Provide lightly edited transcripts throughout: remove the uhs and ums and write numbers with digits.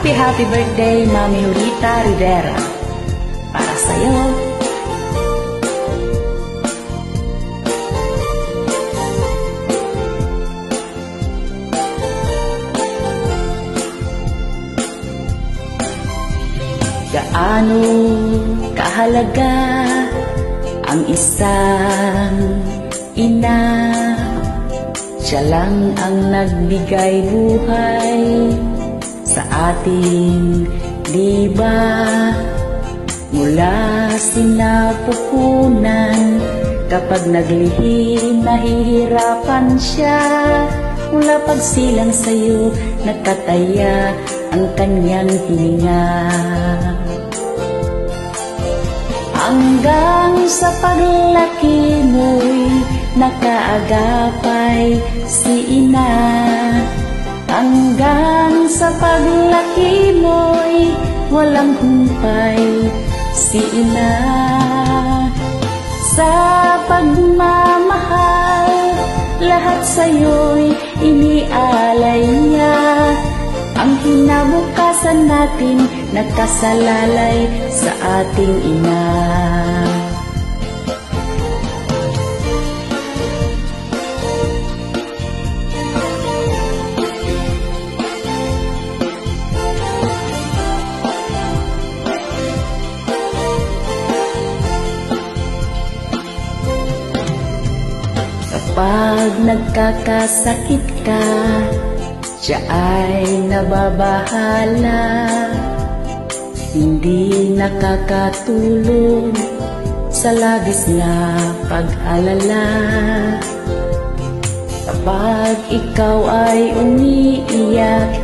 Happy birthday, Mami Lolita Rivera. Para sa'yo. Gaano kahalaga ang isang ina, siya lang ang nagbigay buhay sa atin, di ba? Mula sinapupunan, kapag naglihim, nahihirapan siya. Mula pagsilang sa'yo, nagkataya ang kanyang hininga. Hanggang sa paglaki mo'y nakaagapay si ina. Hanggang sa paglaki mo'y walang humpay si ina. Sa pagmamahal, lahat sa'yo'y inialay niya. Ang kinabukasan natin nakasalalay sa ating ina. Kapag nagkakasakit ka, siya ay nababahala, hindi nakakatulog sa labis na pag-alala. Kapag ikaw ay umiiyak,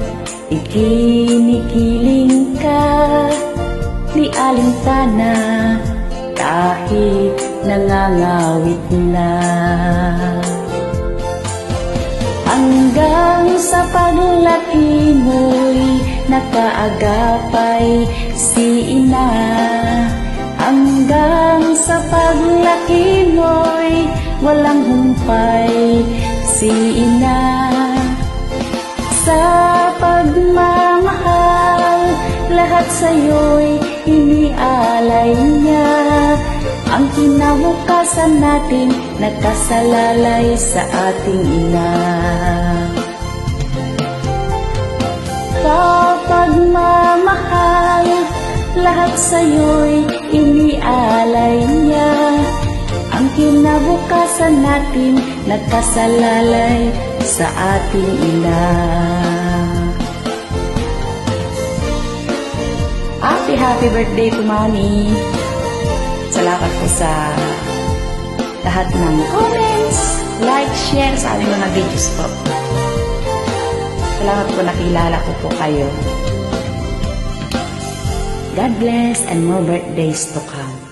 ikinikiling ka, di alintana kahit nangangawit na. Hanggang sa paglaki mo'y nakaagapay si ina. Hanggang sa paglaki mo'y walang humpay si ina. Sa pagmamahal, lahat sa'yo'y inialay niya. Ang kinabukasan natin nakasalalay sa ating ina. Sa pagmamahal, lahat sa'yo'y inialay niya. Ang kinabukasan natin nakasalalay sa ating ina. Happy birthday to Mami. Salamat po sa lahat ng comments, like, share sa aming mga videos po. Salamat po, nakilala ko po kayo. God bless and more birthdays to come.